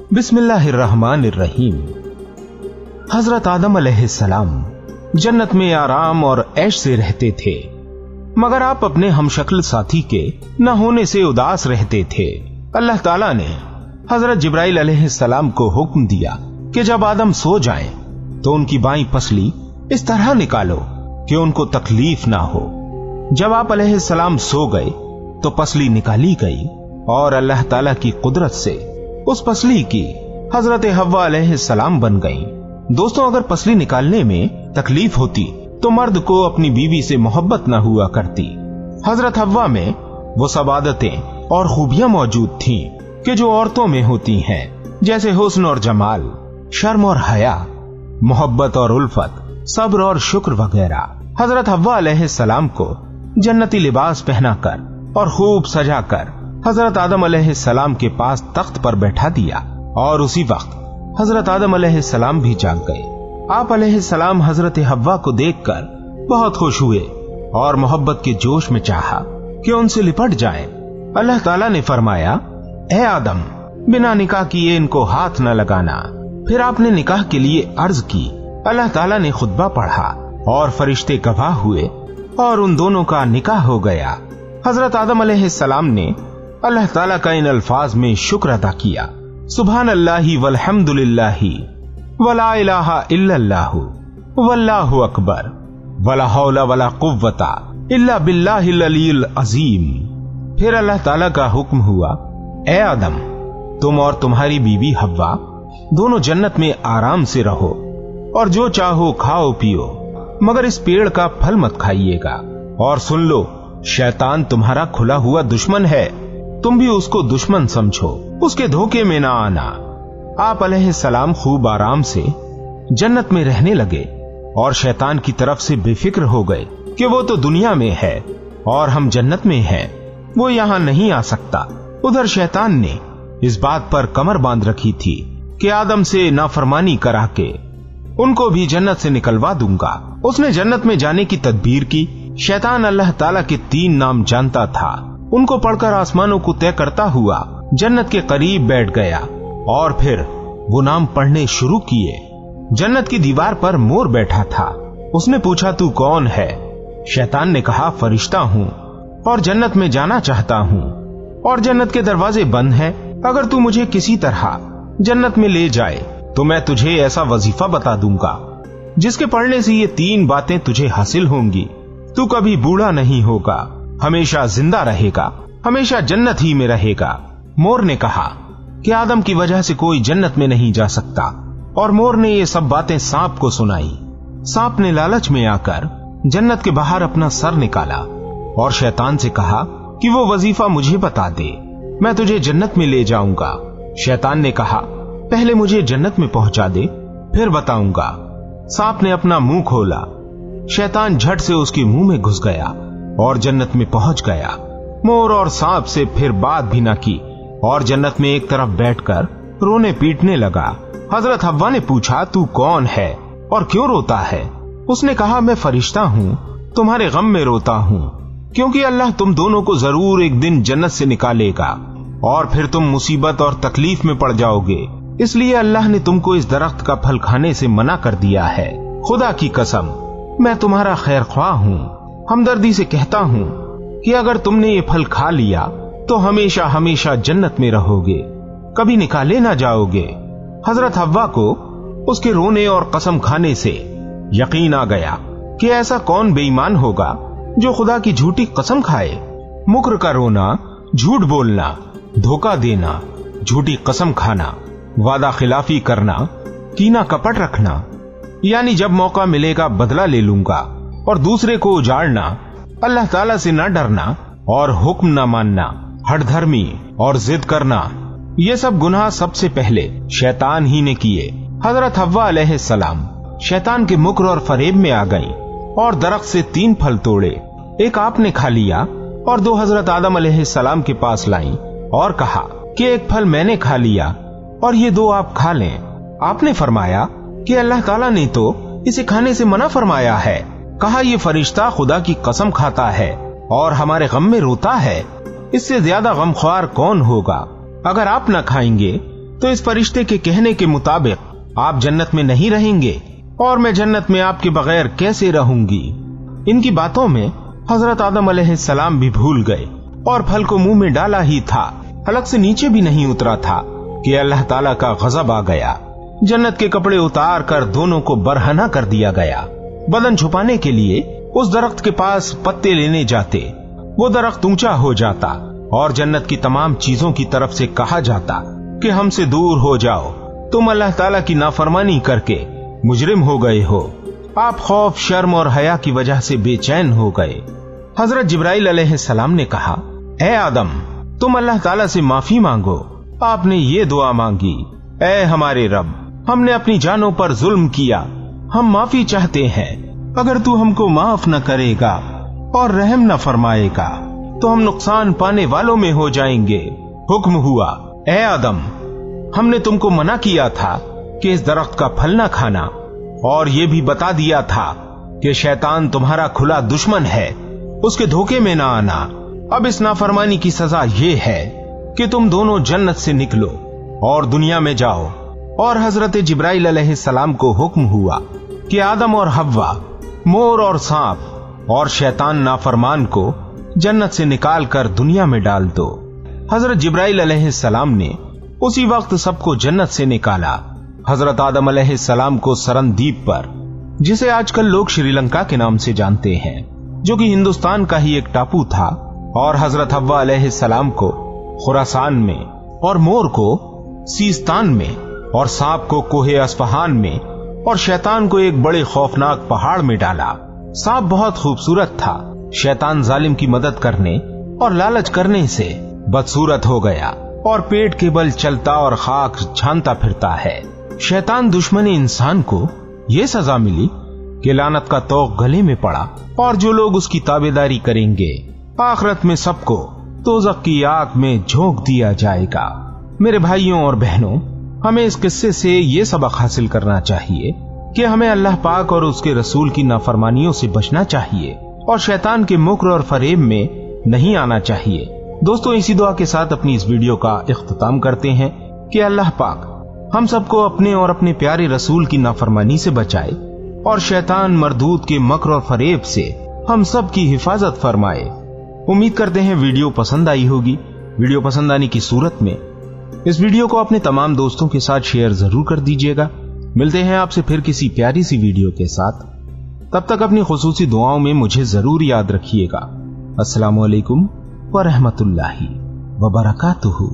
बिस्मिल्लाहिर्रहमानिर्रहीम। हजरत आदम अलैहिस्सलाम जन्नत में आराम और ऐश से रहते थे, मगर आप अपने हमशक्ल साथी के न होने से उदास रहते थे। अल्लाह ताला ने हजरत जिब्राइल अलैहिस्सलाम को हुक्म दिया कि जब आदम सो जाएं, तो उनकी बाईं पसली इस तरह निकालो कि उनको तकलीफ ना हो। जब आप अलैहिस्सलाम सो गए तो पसली निकाली गई और अल्लाह ताला की कुदरत से उस पसली की हजरत हव्वा अलैहिस्सलाम बन गईं। दोस्तों, अगर पसली निकालने में तकलीफ होती तो मर्द को अपनी बीवी से मोहब्बत न हुआ करती। हजरत हव्वा में वो सब आदतें और खूबियां मौजूद थीं कि जो औरतों में होती हैं, जैसे हुस्न और जमाल, शर्म और हया, मोहब्बत और उल्फत, सब्र और शुक्र वगैरह। हजरत हव्वा अलैहिस्सलाम को जन्नती लिबास पहनाकर और खूब सजाकर हजरत आदम अलैहिस्सलाम के पास तख्त पर बैठा दिया और उसी वक्त हजरत आदम अलैहिस्सलाम भी जाग गए। आप अलैहिस्सलाम हजरत हव्वा को देखकर बहुत खुश हुए और मोहब्बत के जोश में चाहा कि उनसे लिपट जाएं। अल्लाह ताला ने फरमाया, ए आदम, बिना निकाह किए इनको हाथ न लगाना। फिर आपने निकाह के लिए अर्ज की। अल्लाह ताला ने खुतबा पढ़ा और फरिश्ते गवाह हुए और उन दोनों का निकाह हो गया। हजरत आदम अलैहिस्सलाम ने अल्लाह ताला का इन अल्फाज में शुक्र अदा किया, सुभान अल्लाहि वल्हम्दुलिल्लाहि वला इलाहा इल्लल्लाहु वल्लाहु अकबर वला हौला वला कुव्वता इल्ला बिल्लाहिल अलील अजीम। फिर अल्लाह ताला का हुक्म हुआ, ए आदम, तुम और तुम्हारी बीवी हव्वा दोनों जन्नत में आराम से रहो और जो चाहो खाओ पियो, मगर इस पेड़ का फल मत खाइएगा। और सुन लो, शैतान तुम्हारा खुला हुआ दुश्मन है, तुम भी उसको दुश्मन समझो, उसके धोखे में ना आना। आप अलैहिस्सलाम खूब आराम से जन्नत में रहने लगे और शैतान की तरफ से बेफिक्र हो गए कि वो तो दुनिया में है और हम जन्नत में हैं, वो यहां नहीं आ सकता। उधर शैतान ने इस बात पर कमर बांध रखी थी कि आदम से नाफरमानी करा के उनको भी जन्नत से निकलवा दूंगा। उसने जन्नत में जाने की तदबीर की। शैतान अल्लाह ताला के 3 नाम जानता था, उनको पढ़कर आसमानों को तय करता हुआ जन्नत के करीब बैठ गया और फिर वो नाम पढ़ने शुरू किए। जन्नत की दीवार पर मोर बैठा था। उसने पूछा, तू कौन है? शैतान ने कहा, फरिश्ता हूँ और जन्नत में जाना चाहता हूँ और जन्नत के दरवाजे बंद हैं। अगर तू मुझे किसी तरह जन्नत में ले जाए तो मैं तुझे ऐसा वजीफा बता दूंगा जिसके पढ़ने से ये 3 बातें तुझे हासिल होंगी। तू कभी बूढ़ा नहीं होगा, हमेशा जिंदा रहेगा, हमेशा जन्नत ही में रहेगा। मोर ने कहा कि आदम की वजह से कोई जन्नत में नहीं जा सकता और मोर ने ये सब बातें सांप को सुनाई। सांप ने लालच में आकर जन्नत के बाहर अपना सर निकाला और शैतान से कहा कि वो वजीफा मुझे बता दे, मैं तुझे जन्नत में ले जाऊंगा। शैतान ने कहा, पहले मुझे जन्नत में पहुंचा दे, फिर बताऊंगा। सांप ने अपना मुंह खोला। शैतान झट से उसके मुंह में घुस गया और जन्नत में पहुंच गया। मोर और सांप से फिर बात भी न की और जन्नत में एक तरफ बैठकर रोने पीटने लगा। हजरत हव्वा ने पूछा, तू कौन है और क्यों रोता है? उसने कहा, मैं फरिश्ता हूँ, तुम्हारे गम में रोता हूँ, क्योंकि अल्लाह तुम दोनों को जरूर एक दिन जन्नत से निकालेगा और फिर तुम मुसीबत और तकलीफ में पड़ जाओगे, इसलिए अल्लाह ने तुमको इस दरख्त का फल खाने से मना कर दिया है। खुदा की कसम, मैं तुम्हारा खैर ख्वाह हूँ, हमदर्दी से कहता हूँ कि अगर तुमने ये फल खा लिया तो हमेशा हमेशा जन्नत में रहोगे, कभी निकाले ना जाओगे। हजरत हव्वा को उसके रोने और कसम खाने से यकीन आ गया कि ऐसा कौन बेईमान होगा जो खुदा की झूठी कसम खाए। मुक्र का रोना, झूठ बोलना, धोखा देना, झूठी कसम खाना, वादा खिलाफी करना, कीना कपट रखना, यानी जब मौका मिलेगा बदला ले लूंगा, और दूसरे को उजाड़ना, अल्लाह ताला से न डरना और हुक्म न मानना, हठधर्मी और जिद करना, ये सब गुनाह सबसे पहले शैतान ही ने किए। हजरत हव्वा अलैहिस्सलाम शैतान के मुक्र और फरेब में आ गईं और दरख्त से 3 फल तोड़े। एक आपने खा लिया और 2 हजरत आदम अलैहिस्सलाम के पास लाईं और कहा कि एक फल मैंने खा लिया और ये 2 आप खा लें। आपने फरमाया कि अल्लाह ताला ने तो इसे खाने से मना फरमाया है। कहा, ये फरिश्ता खुदा की कसम खाता है और हमारे गम में रोता है, इससे ज्यादा गमख्वार कौन होगा। अगर आप न खाएंगे तो इस फरिश्ते के कहने के मुताबिक आप जन्नत में नहीं रहेंगे और मैं जन्नत में आपके बगैर कैसे रहूंगी। इनकी बातों में हजरत आदम अलैहिस्सलाम भी भूल गए और फल को मुंह में डाला ही था, हलक से नीचे भी नहीं उतरा था कि अल्लाह ताला का गजब आ गया। जन्नत के कपड़े उतार कर दोनों को बरहना कर दिया गया। बदन छुपाने के लिए उस दरख्त के पास पत्ते लेने जाते, वो दरख्त ऊंचा हो जाता और जन्नत की तमाम चीजों की तरफ से कहा जाता कि हमसे दूर हो जाओ, तुम अल्लाह ताला की नाफरमानी करके मुजरिम हो गए हो। आप खौफ, शर्म और हया की वजह से बेचैन हो गए। हजरत जिब्राइल अलैहिस्सलाम ने कहा, ए आदम, तुम अल्लाह ताला से माफी मांगो। आपने ये दुआ मांगी, ए हमारे रब, हमने अपनी जानों पर जुल्म किया, हम माफी चाहते हैं। अगर तू हमको माफ न करेगा और रहम न फरमाएगा तो हम नुकसान पाने वालों में हो जाएंगे। हुक्म हुआ, ए आदम, हमने तुमको मना किया था कि इस दरख्त का फल न खाना और ये भी बता दिया था कि शैतान तुम्हारा खुला दुश्मन है, उसके धोखे में ना आना। अब इस नाफरमानी की सजा ये है कि तुम दोनों जन्नत से निकलो और दुनिया में जाओ। और हजरत जिब्राइल अलैहिस्सलाम को हुक्म हुआ कि आदम और हव्वा, मोर और सांप और शैतान नाफरमान को जन्नत से निकाल कर दुनिया में डाल दो। हजरत जिब्राइल अलैहिस्सलाम ने उसी वक्त सबको जन्नत से निकाला। हजरत आदम अलैहिस्सलाम को सरनदीप पर, जिसे आजकल लोग श्रीलंका के नाम से जानते हैं, जो कि हिंदुस्तान का ही एक टापू था, और हजरत हव्वा अलैहिस्सलाम को खुरासान में, और मोर को सीस्तान में, और सांप को कोहे अस्फहान में, और शैतान को एक बड़े खौफनाक पहाड़ में डाला। सांप बहुत खूबसूरत था, शैतान जालिम की मदद करने और लालच करने से बदसूरत हो गया और पेट के बल चलता और खाक छानता फिरता है। शैतान दुश्मन इंसान को ये सजा मिली कि लानत का तोक गले में पड़ा और जो लोग उसकी ताबेदारी करेंगे आखिरत में सबको दोज़ख की आग में झोंक दिया जाएगा। मेरे भाइयों और बहनों, हमें इस किस्से से ये सबक हासिल करना चाहिए कि हमें अल्लाह पाक और उसके रसूल की नाफरमानियों से बचना चाहिए और शैतान के मुक्र और फरेब में नहीं आना चाहिए। दोस्तों, इसी दुआ के साथ अपनी इस वीडियो का इख्तिताम करते हैं कि अल्लाह पाक हम सबको अपने और अपने प्यारे रसूल की नाफरमानी से बचाए और शैतान मरदूद के मक्र और फरेब से हम सब की हिफाजत फरमाए। उम्मीद करते हैं वीडियो पसंद आई होगी। वीडियो पसंद आने की सूरत में इस वीडियो को अपने तमाम दोस्तों के साथ शेयर जरूर कर दीजिएगा। मिलते हैं आपसे फिर किसी प्यारी सी वीडियो के साथ। तब तक अपनी खुसूसी दुआओं में मुझे जरूर याद रखिएगा। अस्सलामु अलैकुम व रहमतुल्लाहि व बरकातुहू।